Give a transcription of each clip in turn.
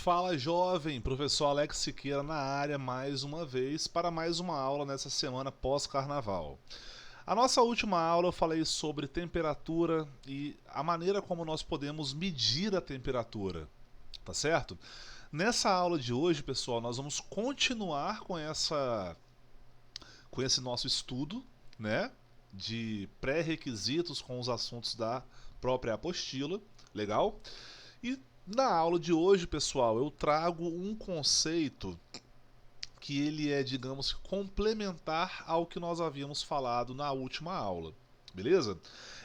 Fala jovem, professor Alex Siqueira na área mais uma vez para mais uma aula nessa semana pós-carnaval. A nossa última aula eu falei sobre temperatura e a maneira como nós podemos medir a temperatura, tá certo? Nessa aula de hoje, pessoal, nós vamos continuar com esse nosso estudo, né, de pré-requisitos com os assuntos da própria apostila, legal? E na aula de hoje, pessoal, eu trago um conceito que ele é, digamos, complementar ao que nós havíamos falado na última aula. Beleza?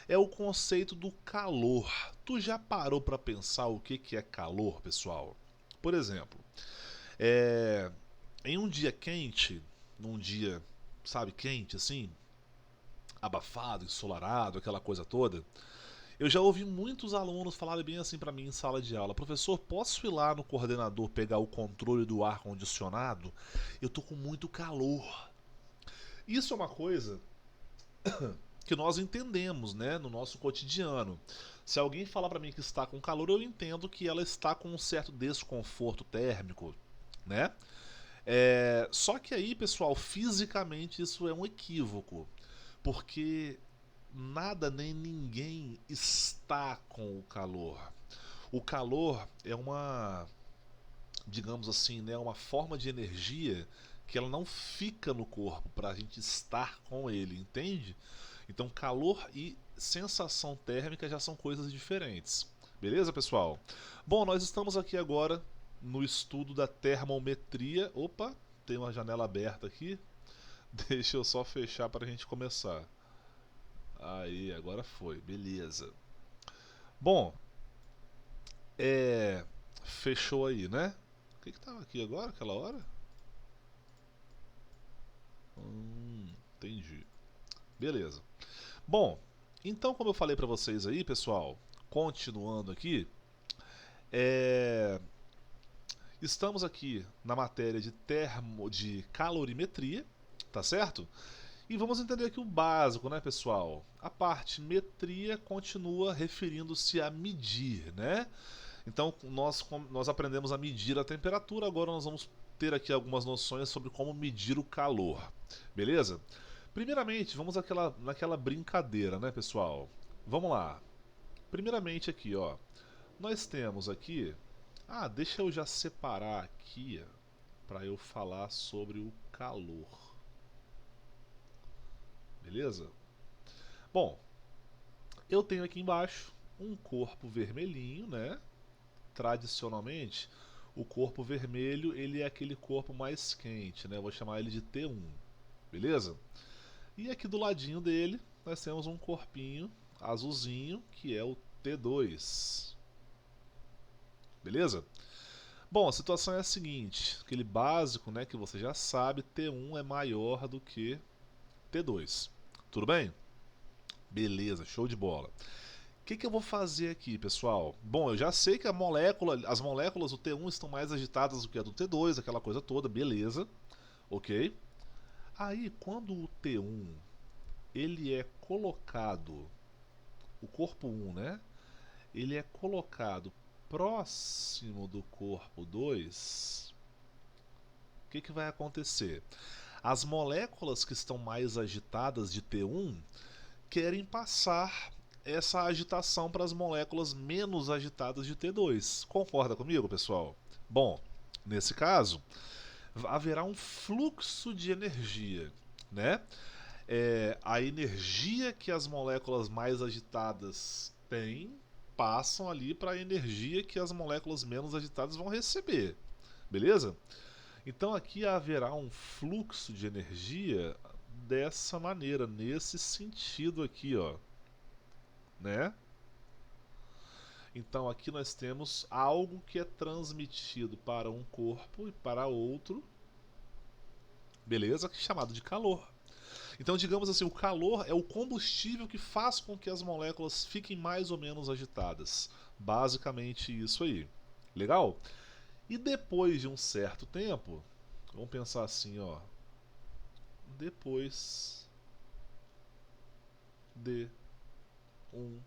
É o conceito do calor. Tu já parou para pensar o que é calor, pessoal? Por exemplo, é, em um dia quente, num dia, sabe, quente assim, abafado, ensolarado, aquela coisa toda, eu já ouvi muitos alunos falarem bem assim para mim em sala de aula: professor, posso ir lá no coordenador pegar o controle do ar condicionado? Eu tô com muito calor. Isso é uma coisa que nós entendemos, né, no nosso cotidiano. Se alguém falar para mim que está com calor, eu entendo que ela está com um certo desconforto térmico, né? Só que aí, pessoal, fisicamente isso é um equívoco, porque nada nem ninguém está com o calor. O calor é uma, digamos assim, né, uma forma de energia que ela não fica no corpo para a gente estar com ele, entende? Então, calor e sensação térmica já são coisas diferentes. Beleza, pessoal? Bom, nós estamos aqui agora no estudo da termometria. Opa, tem uma janela aberta aqui. Deixa eu só fechar para a gente começar. Aí, agora foi, beleza. Bom, é. Fechou aí, né? O que tava aqui agora, aquela hora? Entendi. Beleza. Bom, então, como eu falei pra vocês aí, pessoal, continuando aqui, é... estamos aqui na matéria de calorimetria, tá certo? E vamos entender aqui o básico, né, pessoal? A parte metria continua referindo-se a medir, né? Então nós aprendemos a medir a temperatura, agora nós vamos ter aqui algumas noções sobre como medir o calor. Beleza? Primeiramente, vamos naquela brincadeira, né, pessoal? Vamos lá. Primeiramente aqui, ó. Nós temos aqui. Ah, deixa eu já separar aqui para eu falar sobre o calor. Beleza? Bom, eu tenho aqui embaixo um corpo vermelhinho, né? Tradicionalmente, o corpo vermelho ele é aquele corpo mais quente, né? Eu vou chamar ele de T1, beleza? E aqui do ladinho dele nós temos um corpinho azulzinho que é o T2, beleza? Bom, a situação é a seguinte, aquele básico, né, que você já sabe, T1 é maior do que T2. Tudo bem? Beleza, show de bola. O que eu vou fazer aqui, pessoal? Bom, eu já sei que as moléculas do T1 estão mais agitadas do que a do T2, aquela coisa toda, beleza, ok? Aí, quando o T1 ele é colocado, o corpo 1, né? Ele é colocado próximo do corpo 2, o que vai acontecer? As moléculas que estão mais agitadas de T1 querem passar essa agitação para as moléculas menos agitadas de T2. Concorda comigo, pessoal? Bom, nesse caso, haverá um fluxo de energia, né? A energia que as moléculas mais agitadas têm passam ali para a energia que as moléculas menos agitadas vão receber, beleza? Então aqui haverá um fluxo de energia dessa maneira, nesse sentido aqui, ó, né? Então aqui nós temos algo que é transmitido para um corpo e para outro, beleza? Chamado de calor. Então, digamos assim, o calor é o combustível que faz com que as moléculas fiquem mais ou menos agitadas. Basicamente isso aí. Legal? E depois de um certo tempo, vamos pensar assim, ó. Depois de um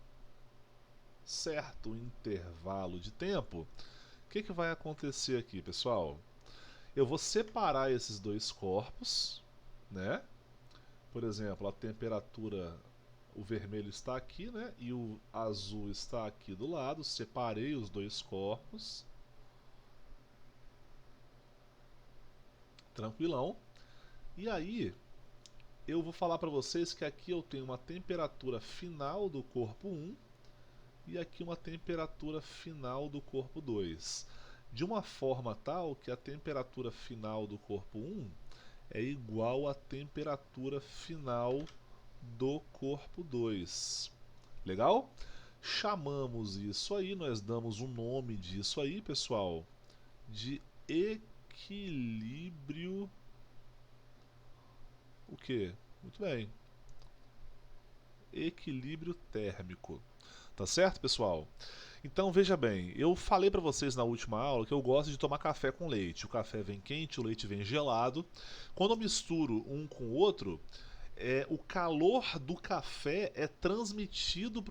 certo intervalo de tempo, O que vai acontecer aqui, pessoal? Eu vou separar esses dois corpos, né? Por exemplo, a temperatura, o vermelho está aqui, né? E o azul está aqui do lado. Separei os dois corpos. Tranquilão. E aí, eu vou falar para vocês que aqui eu tenho uma temperatura final do corpo 1 e aqui uma temperatura final do corpo 2. De uma forma tal que a temperatura final do corpo 1 é igual à temperatura final do corpo 2. Legal? Chamamos isso aí, nós damos um nome disso aí, pessoal, de equilíbrio. O que? Muito bem. Equilíbrio térmico. Tá certo, pessoal? Então veja bem, eu falei para vocês na última aula que eu gosto de tomar café com leite. O café vem quente, o leite vem gelado. Quando eu misturo um com o outro, o calor do café é transmitido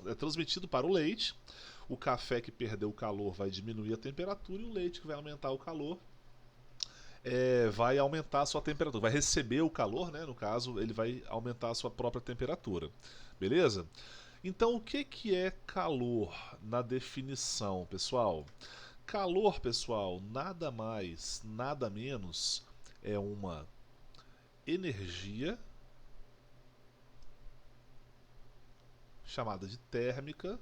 é transmitido para o leite. O café que perdeu o calor vai diminuir a temperatura e o leite que vai aumentar o calor vai aumentar a sua temperatura. Vai receber o calor, né? No caso, ele vai aumentar a sua própria temperatura. Beleza? Então, o que é calor na definição, pessoal? Calor, pessoal, nada mais, nada menos é uma energia chamada de térmica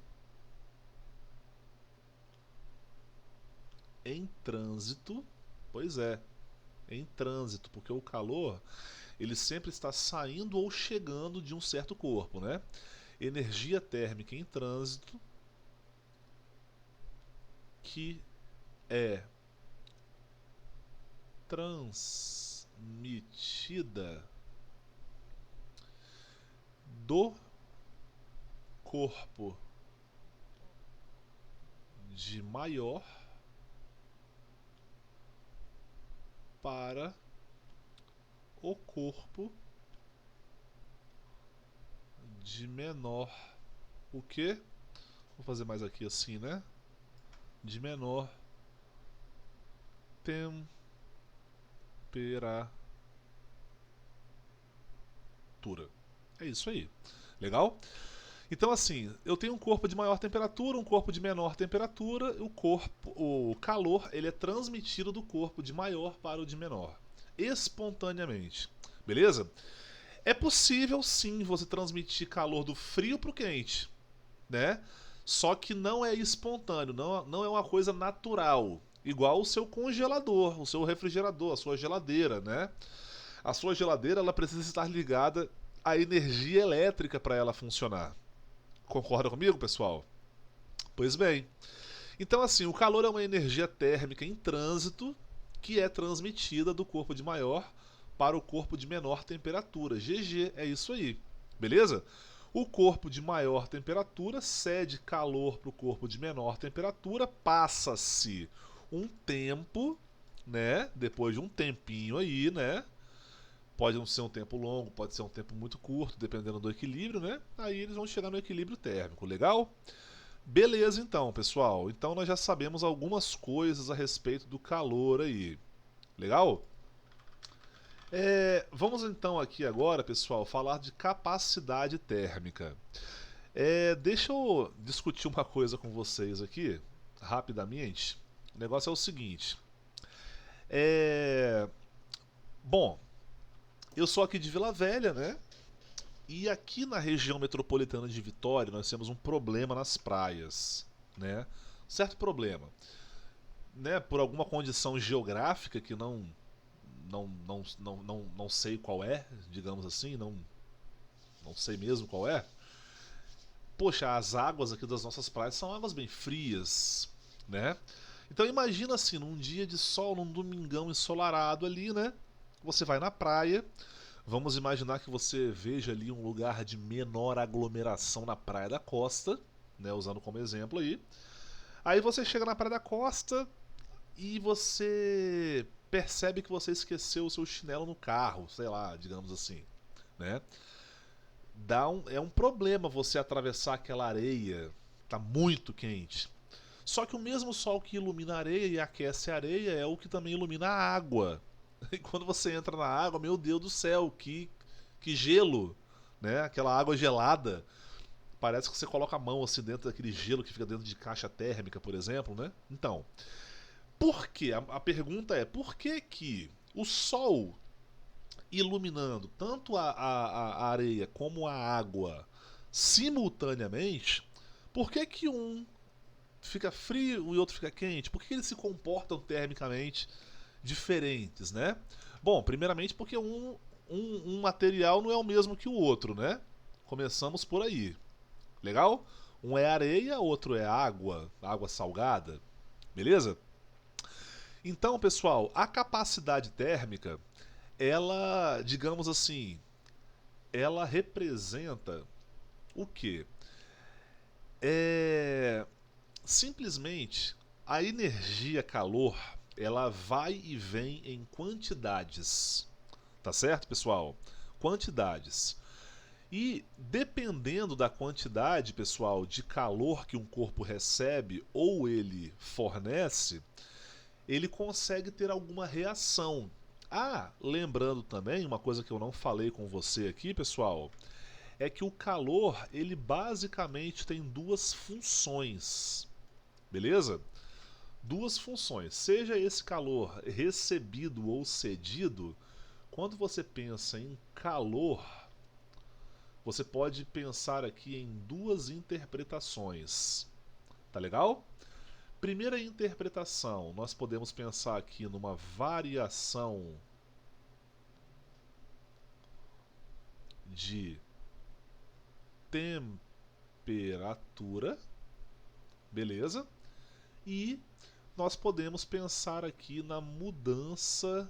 em trânsito. Pois é, em trânsito, porque o calor ele sempre está saindo ou chegando de um certo corpo, né? Energia térmica em trânsito que é transmitida do corpo de maior para o corpo de menor. O que? Vou fazer mais aqui assim, né? De menor temperatura. É isso aí. Legal? Então assim, eu tenho um corpo de maior temperatura, um corpo de menor temperatura, o calor, ele é transmitido do corpo de maior para o de menor, espontaneamente. Beleza? É possível sim você transmitir calor do frio para o quente, né? Só que não é espontâneo, não é uma coisa natural. Igual o seu congelador, o seu refrigerador, a sua geladeira, né? A sua geladeira ela precisa estar ligada à energia elétrica para ela funcionar. Concorda comigo, pessoal? Pois bem. Então, assim, o calor é uma energia térmica em trânsito que é transmitida do corpo de maior para o corpo de menor temperatura. GG, é isso aí. Beleza? O corpo de maior temperatura cede calor para o corpo de menor temperatura, passa-se um tempo, né? Depois de um tempinho aí, né? Pode não ser um tempo longo, pode ser um tempo muito curto, dependendo do equilíbrio, né? Aí eles vão chegar no equilíbrio térmico, legal? Beleza então, pessoal. Então nós já sabemos algumas coisas a respeito do calor aí. Legal? Vamos então aqui agora, pessoal, falar de capacidade térmica. Deixa eu discutir uma coisa com vocês aqui, rapidamente. O negócio é o seguinte. Bom, eu sou aqui de Vila Velha, né? E aqui na região metropolitana de Vitória nós temos um problema nas praias, né? Certo problema, né? Por alguma condição geográfica que não sei qual é, digamos assim, não sei mesmo qual é. Poxa, as águas aqui das nossas praias são águas bem frias, né? Então imagina assim, num dia de sol, num domingão ensolarado ali, né? Você vai na praia. Vamos imaginar que você veja ali um lugar de menor aglomeração na Praia da Costa, né, usando como exemplo aí. Aí você chega na Praia da Costa e você percebe que você esqueceu o seu chinelo no carro, sei lá, digamos assim, né? É um problema você atravessar aquela areia, tá muito quente. Só que o mesmo sol que ilumina a areia e aquece a areia é o que também ilumina a água. E quando você entra na água, meu Deus do céu, que gelo, né? Aquela água gelada. Parece que você coloca a mão assim dentro daquele gelo que fica dentro de caixa térmica, por exemplo, né? Então, por quê? A pergunta é, por que que o sol iluminando tanto a areia como a água simultaneamente, por que que um fica frio e o outro fica quente? Por que eles se comportam termicamente diferentes, né? Bom, primeiramente porque um material não é o mesmo que o outro, né? Começamos por aí. Legal? Um é areia, outro é água, água salgada, beleza? Então, pessoal, a capacidade térmica, ela, digamos assim, ela representa o quê? É simplesmente a energia calor, ela vai e vem em quantidades. Tá certo, pessoal? Quantidades. E dependendo da quantidade, pessoal, de calor que um corpo recebe ou ele fornece, ele consegue ter alguma reação. Ah, lembrando também, uma coisa que eu não falei com você aqui, pessoal, é que o calor, ele basicamente tem duas funções. Beleza? Duas funções. Seja esse calor recebido ou cedido, quando você pensa em calor, você pode pensar aqui em duas interpretações. Tá legal? Primeira interpretação, nós podemos pensar aqui numa variação de temperatura, beleza? E nós podemos pensar aqui na mudança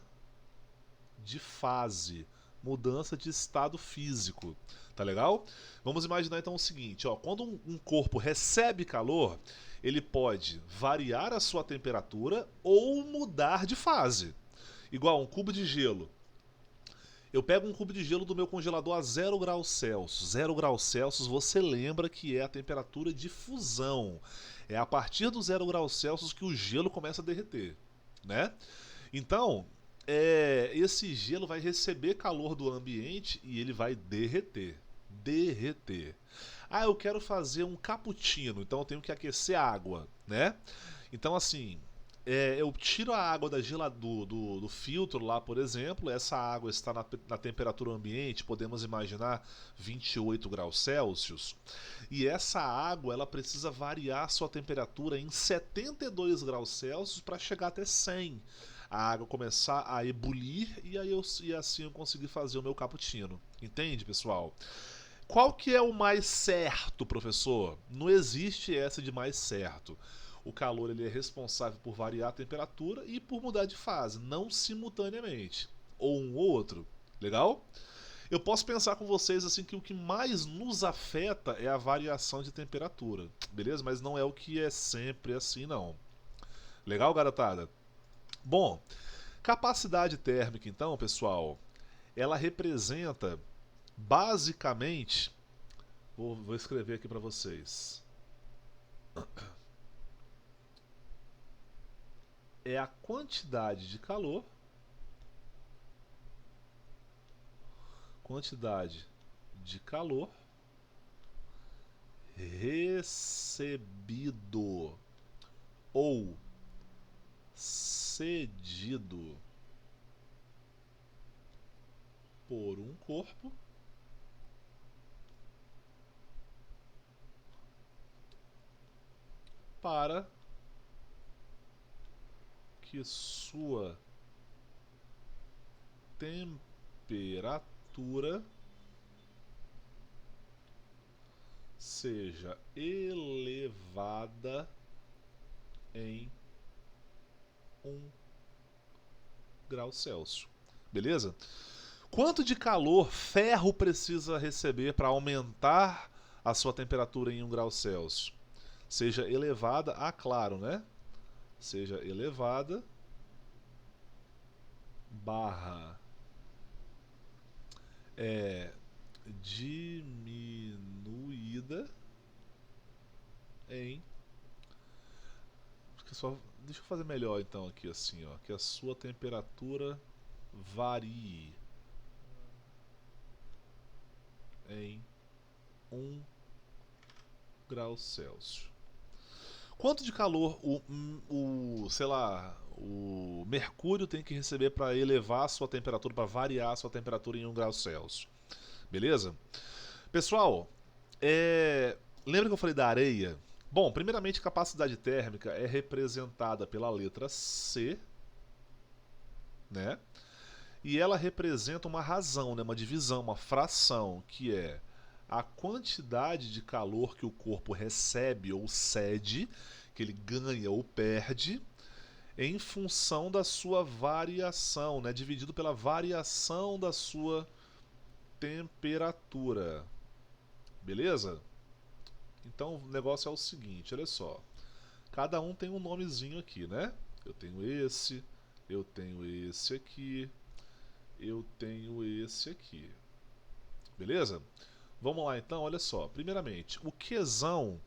de fase, mudança de estado físico, tá legal? Vamos imaginar então o seguinte, ó, quando um corpo recebe calor, ele pode variar a sua temperatura ou mudar de fase. Igual um cubo de gelo. Eu pego um cubo de gelo do meu congelador a 0 graus Celsius. 0 graus Celsius você lembra que é a temperatura de fusão. É a partir do 0 graus Celsius que o gelo começa a derreter, né? Então, esse gelo vai receber calor do ambiente e ele vai derreter. Derreter. Ah, eu quero fazer um cappuccino, então eu tenho que aquecer a água, né? Então, assim, eu tiro a água do filtro lá, por exemplo. Essa água está na temperatura ambiente, podemos imaginar 28 graus Celsius. E essa água ela precisa variar sua temperatura em 72 graus Celsius para chegar até 100. A água começar a ebulir e assim eu conseguir fazer o meu cappuccino. Entende, pessoal? Qual que é o mais certo, professor? Não existe essa de mais certo. O calor ele é responsável por variar a temperatura e por mudar de fase, não simultaneamente. Ou um ou outro. Legal? Eu posso pensar com vocês assim que o que mais nos afeta é a variação de temperatura, beleza? Mas não é o que é sempre assim, não. Legal, garotada? Bom, capacidade térmica, então, pessoal, ela representa basicamente. Vou escrever aqui para vocês. É a quantidade de calor, quantidade de calor recebido ou cedido por um corpo para que sua temperatura seja elevada em 1 grau Celsius. Beleza? Quanto de calor ferro precisa receber para aumentar a sua temperatura em 1 grau Celsius? Seja elevada a claro, né? Seja elevada barra diminuída em Deixa eu fazer melhor então aqui assim, ó, que a sua temperatura varie em 1 grau Celsius. Quanto de calor sei lá, o mercúrio tem que receber para elevar a sua temperatura, para variar a sua temperatura em 1 grau Celsius? Beleza? Pessoal, lembra que eu falei da areia? Bom, primeiramente, capacidade térmica é representada pela letra C, né? E ela representa uma razão, né? Uma divisão, uma fração, que é a quantidade de calor que o corpo recebe ou cede, que ele ganha ou perde, em função da sua variação, né? Dividido pela variação da sua temperatura. Beleza? Então o negócio é o seguinte, olha só. Cada um tem um nomezinho aqui, né? Eu tenho esse aqui, eu tenho esse aqui. Beleza? Vamos lá então, olha só. Primeiramente, o Qzão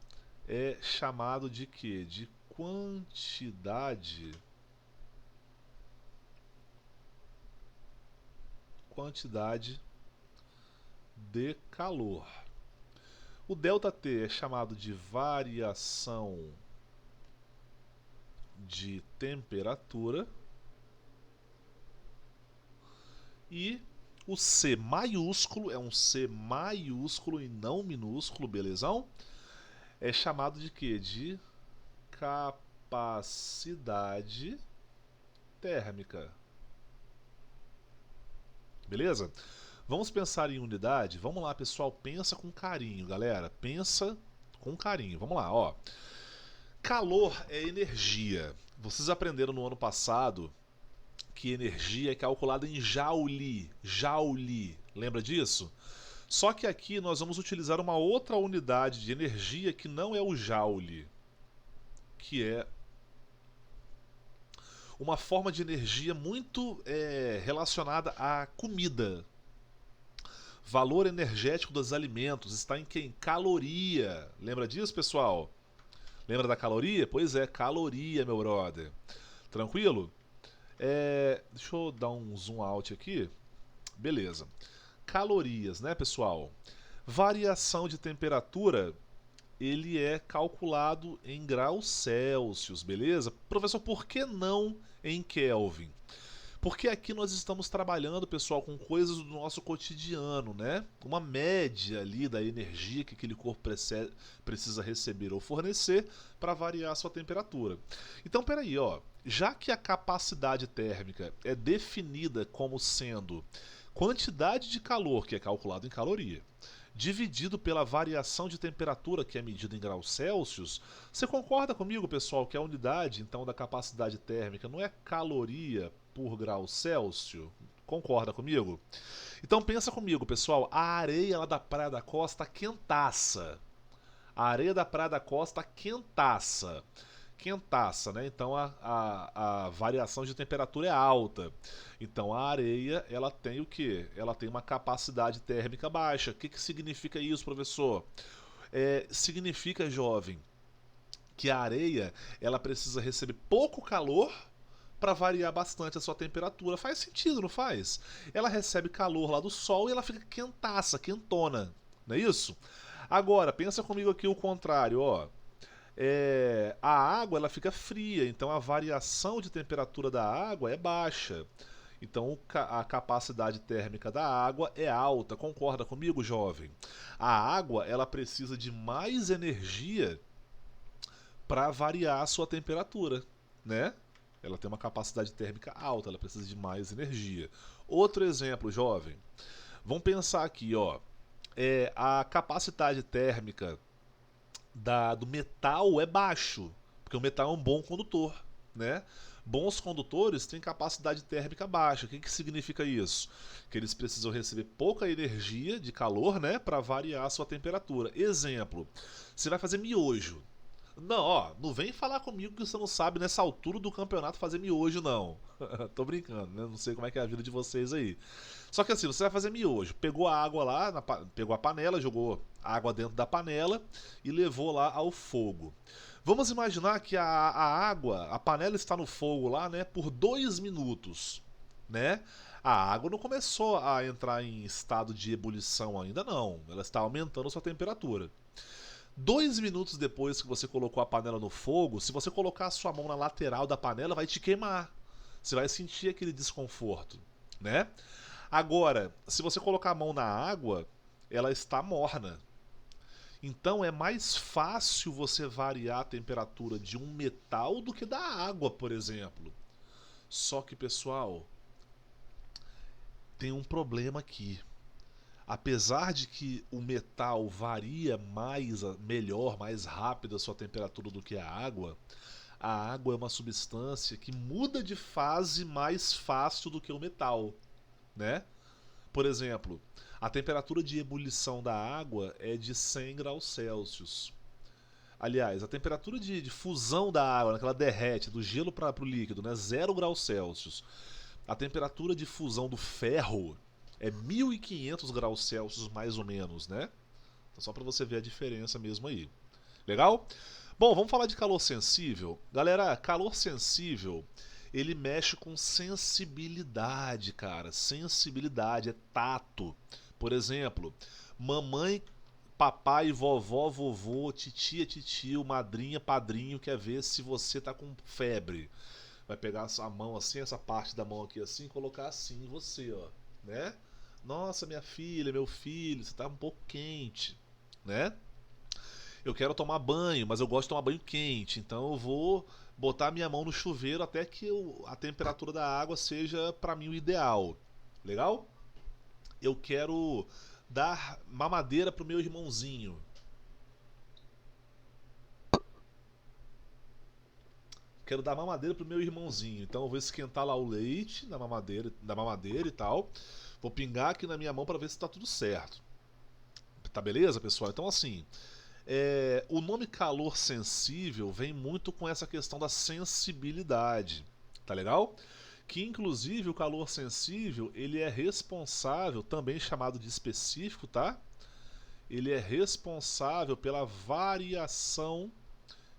é chamado de quê? De quantidade de calor. O ΔT é chamado de variação de temperatura. E o C maiúsculo, é um C maiúsculo e não minúsculo, belezão? É chamado de quê? De capacidade térmica. Beleza? Vamos pensar em unidade? Vamos lá, pessoal, pensa com carinho, galera. Pensa com carinho. Vamos lá, ó. Calor é energia. Vocês aprenderam no ano passado que energia é calculada em joule. Joule. Lembra disso? Só que aqui nós vamos utilizar uma outra unidade de energia que não é o joule, que é uma forma de energia muito relacionada à comida. Valor energético dos alimentos está em quem? Caloria. Lembra disso, pessoal? Lembra da caloria? Pois é, caloria, meu brother. Tranquilo? Deixa eu dar um zoom out aqui. Beleza. Calorias, né, pessoal? Variação de temperatura, ele é calculado em graus Celsius, beleza? Professor, por que não em Kelvin? Porque aqui nós estamos trabalhando, pessoal, com coisas do nosso cotidiano, né? Uma média ali da energia que aquele corpo precisa receber ou fornecer para variar a sua temperatura. Então, peraí, ó. Já que a capacidade térmica é definida como sendo quantidade de calor, que é calculado em caloria, dividido pela variação de temperatura, que é medida em graus Celsius, você concorda comigo, pessoal, que a unidade, então, da capacidade térmica não é caloria por grau Celsius? Concorda comigo? Então pensa comigo, pessoal, a areia lá da Praia da Costa quentaça. A areia da Praia da Costa quentaça. Quentaça, né? Então a variação de temperatura é alta. Então a areia, ela tem o quê? Ela tem uma capacidade térmica baixa. O que significa isso, professor? Significa, jovem, que a areia, ela precisa receber pouco calor para variar bastante a sua temperatura. Faz sentido, não faz? Ela recebe calor lá do sol e ela fica quentaça, quentona. Não é isso? Agora, pensa comigo aqui o contrário, ó. A água, ela fica fria, então a variação de temperatura da água é baixa. Então a capacidade térmica da água é alta. Concorda comigo, jovem? A água, ela precisa de mais energia para variar a sua temperatura, né? Ela tem uma capacidade térmica alta, ela precisa de mais energia. Outro exemplo, jovem. Vamos pensar aqui, ó. A capacidade térmica do metal é baixo, porque o metal é um bom condutor, né? Bons condutores têm capacidade térmica baixa. O que significa isso? Que eles precisam receber pouca energia de calor, né, para variar a sua temperatura. Exemplo, você vai fazer miojo. Não, ó, não vem falar comigo que você não sabe nessa altura do campeonato fazer miojo, não. Tô brincando, né? Não sei como é que é a vida de vocês aí. Só que assim, você vai fazer miojo. Pegou a água lá, pegou a panela, jogou a água dentro da panela e levou lá ao fogo. Vamos imaginar que a água, a panela está no fogo lá, né, por 2 minutos, né? A água não começou a entrar em estado de ebulição ainda não, ela está aumentando a sua temperatura. 2 minutos depois que você colocou a panela no fogo, se você colocar a sua mão na lateral da panela, vai te queimar. Você vai sentir aquele desconforto, né? Agora, se você colocar a mão na água, ela está morna. Então é mais fácil você variar a temperatura de um metal do que da água, por exemplo. Só que, pessoal, tem um problema aqui. Apesar de que o metal varia mais, melhor, mais rápido a sua temperatura do que a água é uma substância que muda de fase mais fácil do que o metal, né? Por exemplo, a temperatura de ebulição da água é de 100 graus Celsius. Aliás, a temperatura de fusão da água, né, que ela derrete do gelo para o líquido, né, 0 graus Celsius. A temperatura de fusão do ferro é 1500 graus Celsius mais ou menos, né? Então, só para você ver a diferença mesmo aí. Legal? Bom, vamos falar de calor sensível. Galera, calor sensível, ele mexe com sensibilidade, cara. Sensibilidade, é tato. Por exemplo, mamãe, papai, vovó, vovô, titia, titio, madrinha, padrinho quer ver se você tá com febre. Vai pegar a mão assim, essa parte da mão aqui assim, e colocar assim em você, ó, né? Nossa, minha filha, meu filho, você tá um pouco quente, né? Eu quero tomar banho, mas eu gosto de tomar banho quente, então eu vou botar minha mão no chuveiro até que a temperatura da água seja para mim o ideal. Legal? Eu quero dar mamadeira pro meu irmãozinho. Quero dar mamadeira pro meu irmãozinho. Então eu vou esquentar lá o leite da mamadeira e tal. Vou pingar aqui na minha mão para ver se tá tudo certo. Tá beleza, pessoal? Então assim, o nome calor sensível vem muito com essa questão da sensibilidade, tá legal? Que inclusive o calor sensível ele é responsável, também chamado de específico, tá? Ele é responsável pela variação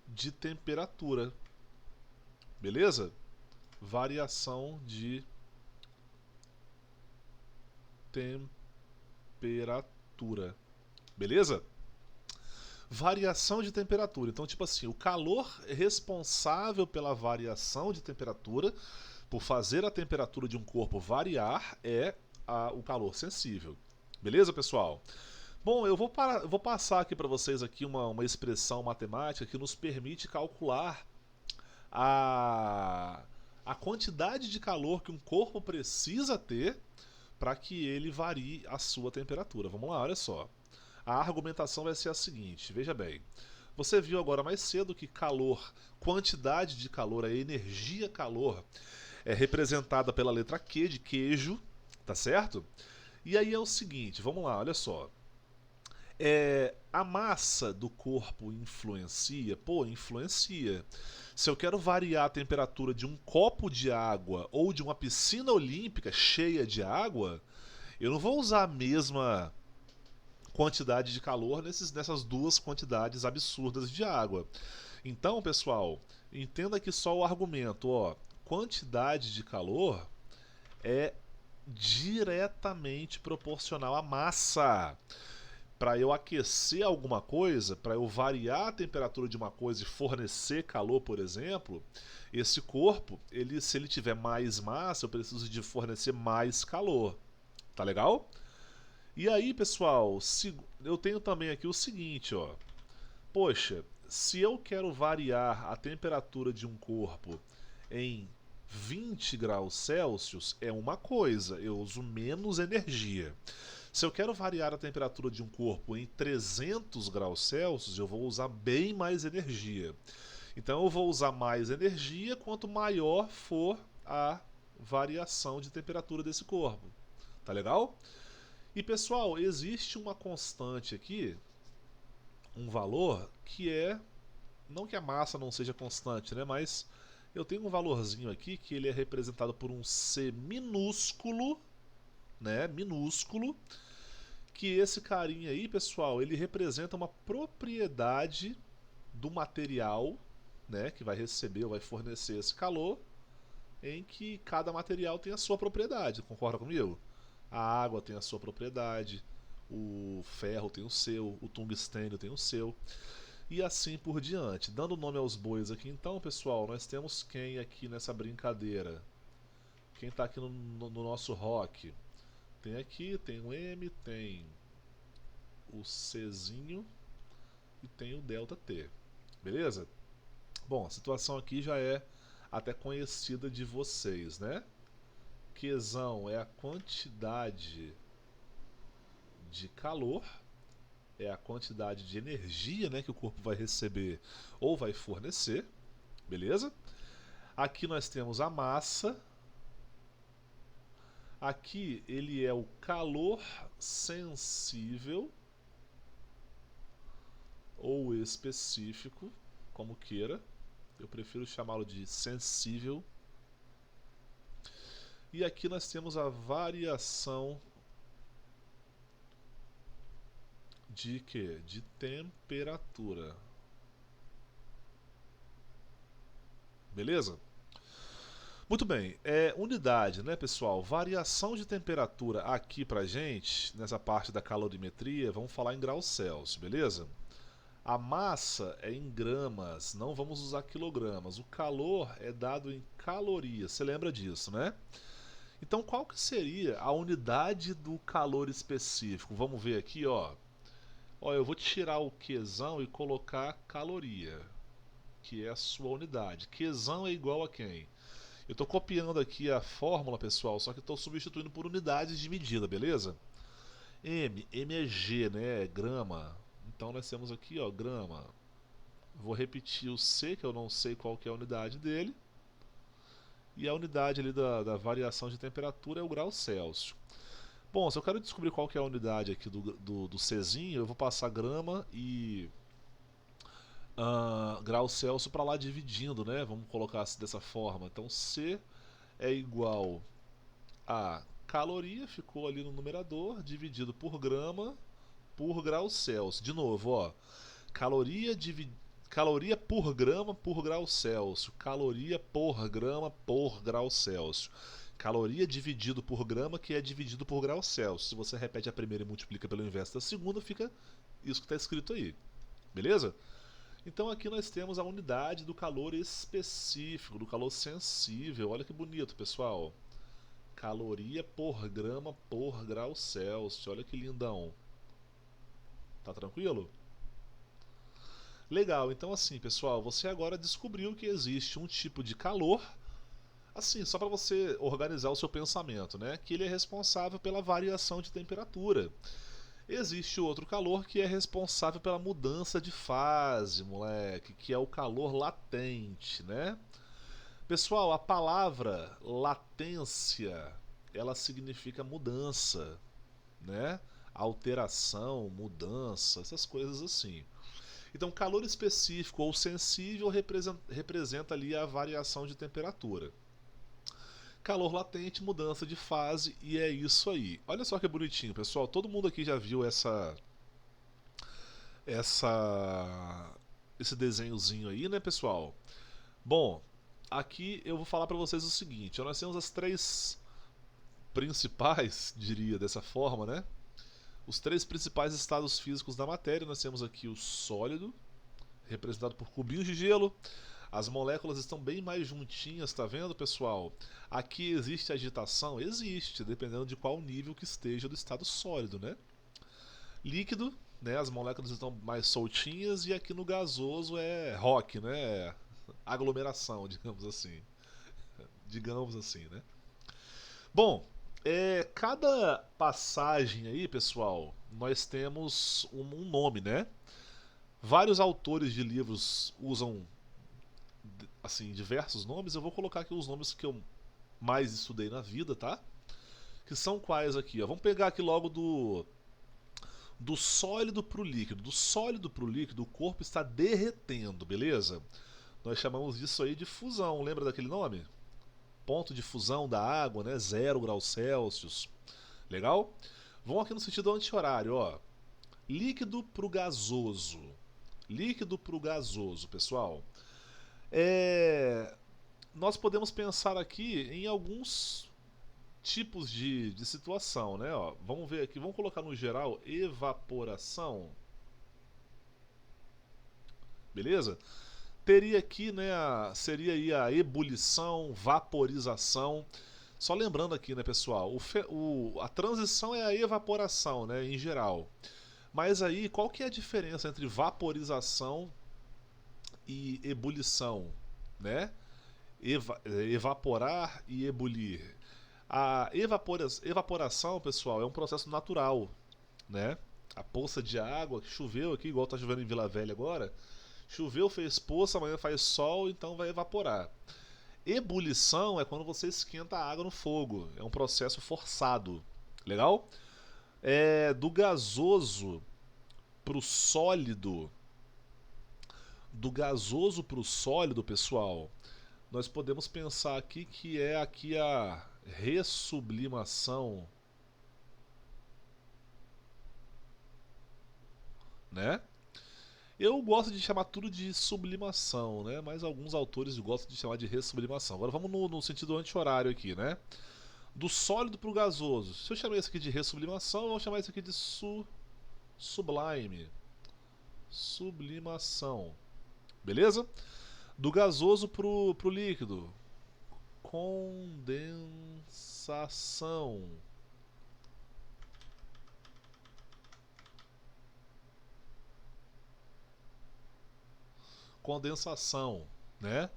de temperatura, beleza? Variação de temperatura, beleza? Variação de temperatura. Então, tipo assim, o calor responsável pela variação de temperatura, por fazer a temperatura de um corpo variar, é o calor sensível. Beleza, pessoal? Bom, eu vou passar aqui para vocês aqui uma expressão matemática que nos permite calcular a, a quantidade de calor que um corpo precisa ter para que ele varie a sua temperatura. Vamos lá, olha só. A argumentação vai ser a seguinte, veja bem. Você viu agora mais cedo que calor, quantidade de calor, a energia calor, é representada pela letra Q de queijo, tá certo? E aí é o seguinte, vamos lá, olha só. A massa do corpo influencia? Pô, influencia. Se eu quero variar a temperatura de um copo de água ou de uma piscina olímpica cheia de água, eu não vou usar a mesma quantidade de calor nessas duas quantidades absurdas de água. Então, pessoal, entenda que só o argumento, ó, quantidade de calor é diretamente proporcional à massa. Para eu aquecer alguma coisa, para eu variar a temperatura de uma coisa e fornecer calor, por exemplo, esse corpo, se ele tiver mais massa, eu preciso de fornecer mais calor. Tá legal? E aí, pessoal, eu tenho também aqui o seguinte, ó. Poxa, se eu quero variar a temperatura de um corpo em 20 graus Celsius, é uma coisa, eu uso menos energia. Se eu quero variar a temperatura de um corpo em 300 graus Celsius, eu vou usar bem mais energia. Então eu vou usar mais energia quanto maior for a variação de temperatura desse corpo. Tá legal? E pessoal, existe uma constante aqui, um valor que não que a massa não seja constante, né? Mas eu tenho um valorzinho aqui que ele é representado por um C minúsculo, né? Minúsculo, que esse carinha aí, pessoal, ele representa uma propriedade do material, né, que vai receber ou vai fornecer esse calor, em que cada material tem a sua propriedade, concorda comigo? A água tem a sua propriedade, o ferro tem o seu, o tungstênio tem o seu, e assim por diante. Dando nome aos bois aqui então, pessoal, nós temos quem aqui nessa brincadeira? Quem está aqui no nosso rock? Tem aqui, tem o M, tem o Czinho e tem o delta T. Beleza? Bom, a situação aqui já é até conhecida de vocês, né? Qzão é a quantidade de calor, é a quantidade de energia, né, que o corpo vai receber ou vai fornecer, beleza? Aqui nós temos a massa. Aqui ele é o calor sensível ou específico, como queira. Eu prefiro chamá-lo de sensível. E aqui nós temos a variação de quê? De temperatura. Beleza? Muito bem, unidade, né, pessoal? Variação de temperatura aqui pra gente, nessa parte da calorimetria, vamos falar em graus Celsius, beleza? A massa é em gramas, não vamos usar quilogramas. O calor é dado em calorias, você lembra disso, né? Então qual que seria a unidade do calor específico? Vamos ver aqui, ó. Ó, eu vou tirar o Qzão e colocar caloria, que é a sua unidade. Qzão é igual a quem? Eu estou copiando aqui a fórmula, pessoal, só que estou substituindo por unidades de medida, beleza? M é G, né? É grama. Então nós temos aqui, ó, grama. Vou repetir o C, que eu não sei qual que é a unidade dele. E a unidade ali da variação de temperatura é o grau Celsius. Bom, se eu quero descobrir qual que é a unidade aqui do Czinho, eu vou passar grama e grau Celsius para lá dividindo, né? Vamos colocar assim dessa forma. Então C é igual a caloria, ficou ali no numerador, dividido por grama por grau Celsius. De novo, ó, caloria por grama por grau Celsius, caloria por grama por grau Celsius. Caloria dividido por grama, que é dividido por grau Celsius. Se você repete a primeira e multiplica pelo inverso da segunda, fica isso que está escrito aí. Beleza? Então aqui nós temos a unidade do calor específico, do calor sensível. Olha que bonito, pessoal. Caloria por grama por grau Celsius. Olha que lindão. Tá tranquilo? Legal, então assim, pessoal, você agora descobriu que existe um tipo de calor, assim, só para você organizar o seu pensamento, né? Que ele é responsável pela variação de temperatura. Existe outro calor que é responsável pela mudança de fase, moleque, que é o calor latente, né? Pessoal, a palavra latência, ela significa mudança, né? Alteração, mudança, essas coisas assim. Então, calor específico ou sensível representa ali a variação de temperatura. Calor latente, mudança de fase, e é isso aí. Olha só que bonitinho, pessoal. Todo mundo aqui já viu esse desenhozinho aí, né, pessoal? Bom, aqui eu vou falar para vocês o seguinte. Nós temos as três principais, diria dessa forma, né? Os três principais estados físicos da matéria. Nós temos aqui o sólido, representado por cubinhos de gelo. As moléculas estão bem mais juntinhas, tá vendo, pessoal? Aqui existe agitação? Existe, dependendo de qual nível que esteja do estado sólido, né? Líquido, né? As moléculas estão mais soltinhas, e aqui no gasoso é rock, né? Aglomeração, digamos assim. Digamos assim, né? Bom, cada passagem aí, pessoal, nós temos um nome, né? Vários autores de livros usam assim diversos nomes. Eu vou colocar aqui os nomes que eu mais estudei na vida, tá? Que são quais aqui, ó? Vamos pegar aqui logo do sólido para o líquido. Do sólido para o líquido, o corpo está derretendo, beleza? Nós chamamos disso aí de fusão. Lembra daquele nome? Ponto de fusão da água, né? 0 graus Celsius. Legal? Vamos aqui no sentido anti-horário, ó. Líquido para o gasoso. líquido para o gasoso, pessoal. Nós podemos pensar aqui em alguns tipos de situação, né? Ó, vamos ver aqui, vamos colocar no geral evaporação, beleza? Teria aqui, né, seria aí a ebulição, vaporização. Só lembrando aqui, né, pessoal, a transição é a evaporação, né, em geral. Mas aí, qual que é a diferença entre vaporização e ebulição, né? Evaporar e ebulir. A evaporação, pessoal, é um processo natural, né? A poça de água que choveu aqui, igual está chovendo em Vila Velha agora, choveu, fez poça, amanhã faz sol, então vai evaporar. Ebulição é quando você esquenta a água no fogo, é um processo forçado, legal? Do gasoso pro sólido, pessoal, nós podemos pensar aqui que é aqui a ressublimação, né? Eu gosto de chamar tudo de sublimação, né? Mas alguns autores gostam de chamar de ressublimação. Agora vamos no sentido anti-horário aqui, né? Do sólido para o gasoso. Se eu chamar isso aqui de ressublimação, eu vou chamar isso aqui de sublime. Sublimação. Beleza? Do gasoso pro líquido. Condensação. Condensação, né?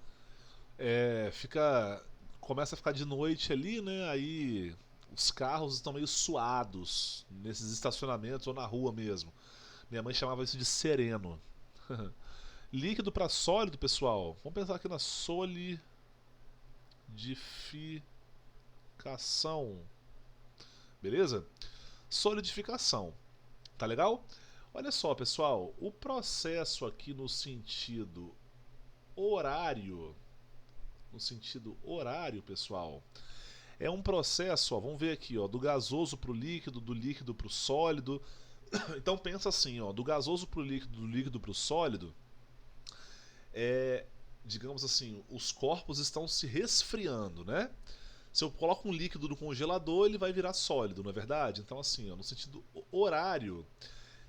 Começa a ficar de noite ali, né? Aí os carros estão meio suados nesses estacionamentos ou na rua mesmo. Minha mãe chamava isso de sereno. Líquido para sólido, pessoal. Vamos pensar aqui na solidificação. Beleza? Solidificação. Tá legal? Olha só, pessoal. O processo aqui no sentido horário, pessoal, é um processo, ó, vamos ver aqui, ó, do gasoso para o líquido, do líquido para o sólido. Então pensa assim, ó, do gasoso para o líquido, do líquido para o sólido, digamos assim, os corpos estão se resfriando, né? Se eu coloco um líquido no congelador, ele vai virar sólido, não é verdade? Então assim, ó, no sentido horário,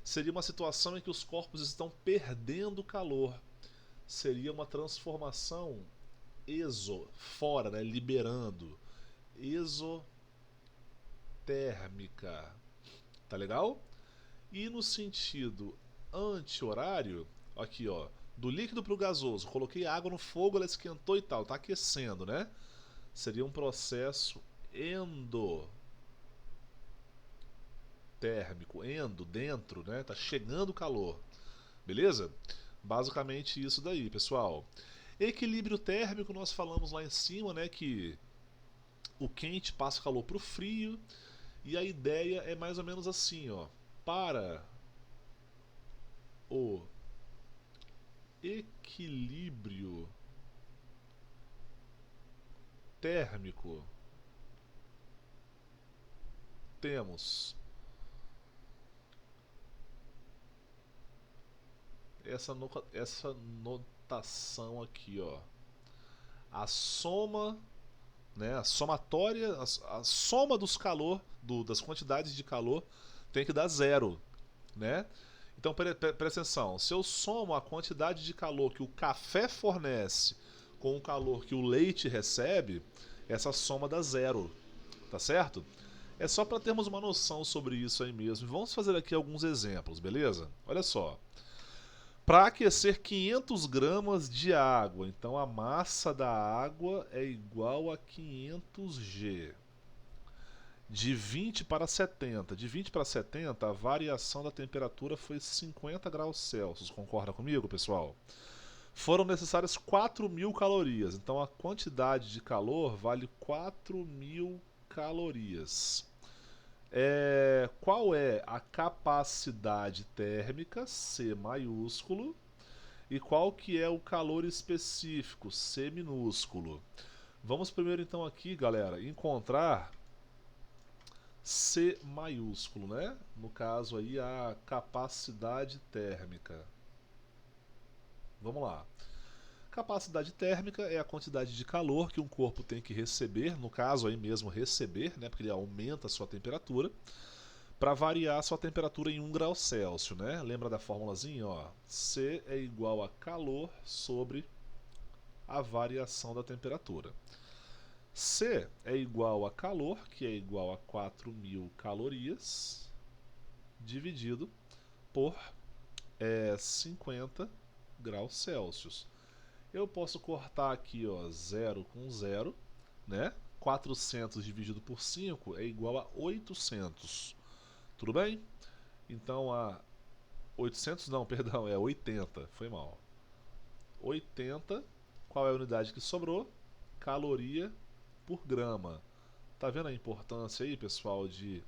seria uma situação em que os corpos estão perdendo calor. Seria uma transformação fora, né, liberando, exotérmica, tá legal? E no sentido anti-horário, aqui ó, do líquido para o gasoso, coloquei água no fogo, ela esquentou e tal, tá aquecendo, né? Seria um processo endotérmico, dentro, né? Tá chegando o calor, beleza? Basicamente isso daí, pessoal. Equilíbrio térmico, nós falamos lá em cima, né, que o quente passa o calor para o frio, e a ideia é mais ou menos assim, ó, para o equilíbrio térmico temos essa notação aqui, ó, a soma, né, a somatória, a soma dos calor, das quantidades de calor tem que dar zero, né? Então presta atenção, se eu somo a quantidade de calor que o café fornece com o calor que o leite recebe, essa soma dá zero, tá certo? É só para termos uma noção sobre isso aí mesmo. Vamos fazer aqui alguns exemplos, beleza? Olha só. Para aquecer 500 gramas de água, então a massa da água é igual a 500 G. De 20 para 70. De 20 para 70, a variação da temperatura foi 50 graus Celsius. Concorda comigo, pessoal? Foram necessárias 4.000 calorias. Então a quantidade de calor vale 4.000 calorias. Qual é a capacidade térmica, C maiúsculo, e qual que é o calor específico, C minúsculo? Vamos primeiro então aqui, galera, encontrar C maiúsculo, né? No caso aí a capacidade térmica. Vamos lá. Capacidade térmica é a quantidade de calor que um corpo tem que receber, no caso aí mesmo receber, né, porque ele aumenta a sua temperatura, para variar a sua temperatura em 1 grau Celsius, né? Lembra da formulazinha, ó? C é igual a calor sobre a variação da temperatura. C é igual a calor, que é igual a 4.000 calorias, dividido por 50 graus Celsius. Eu posso cortar aqui, ó, 0 com 0, né? 400 dividido por 5 é igual a 800. Tudo bem? Então a 800 não, perdão, é 80, foi mal. 80, qual é a unidade que sobrou? Caloria por grama. Tá vendo a importância aí, pessoal, de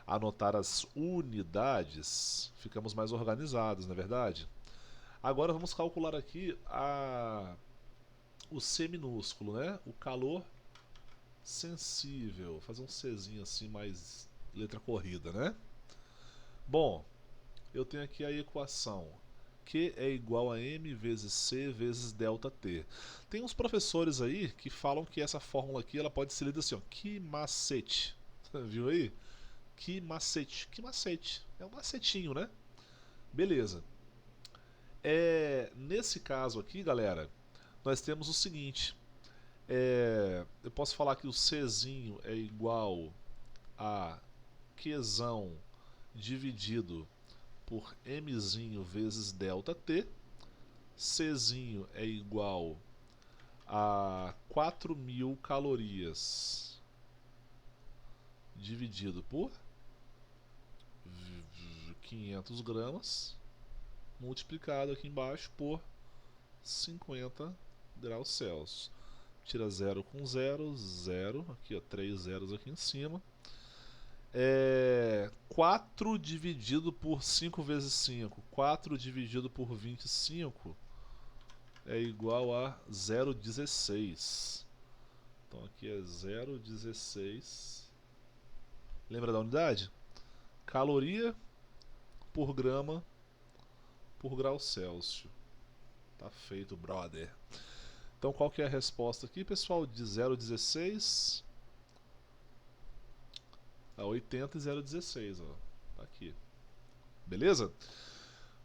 anotar as unidades? Ficamos mais organizados, não é verdade? Agora vamos calcular aqui o C minúsculo, né? O calor sensível. Vou fazer um Czinho assim, mais letra corrida, né? Bom, eu tenho aqui a equação Q é igual a M vezes C vezes ΔT. Tem uns professores aí que falam que essa fórmula aqui ela pode ser lida assim, ó, que macete. Viu aí? Que macete. Que macete. É um macetinho, né? Beleza. Nesse caso aqui, galera, nós temos o seguinte. Eu posso falar que o Czinho é igual a Qzão dividido por Mzinho vezes ΔT. Czinho é igual a 4.000 calorias dividido por 500 gramas multiplicado aqui embaixo por 50 graus Celsius. Tira 0 com 0, 0, aqui ó, 3 zeros aqui em cima. 4 dividido por 5 vezes 5, 4 dividido por 25 é igual a 0,16. Então aqui é 0,16. Lembra da unidade? Caloria por grama por grau Celsius. Tá feito, brother. Então qual que é a resposta aqui, pessoal? De 0,16 a 80 e 0,16, ó. Tá aqui. Beleza?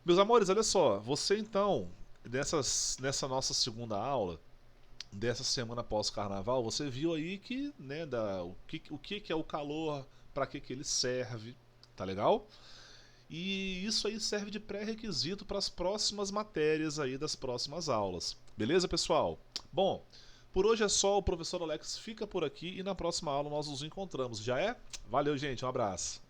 Meus amores, olha só. Você então, nessa nossa segunda aula, dessa semana pós-carnaval, você viu aí que, né, o que é o calor, para que ele serve, tá legal? E isso aí serve de pré-requisito para as próximas matérias aí das próximas aulas. Beleza, pessoal? Bom, por hoje é só, o professor Alex fica por aqui e na próxima aula nós nos encontramos. Já é? Valeu, gente, um abraço.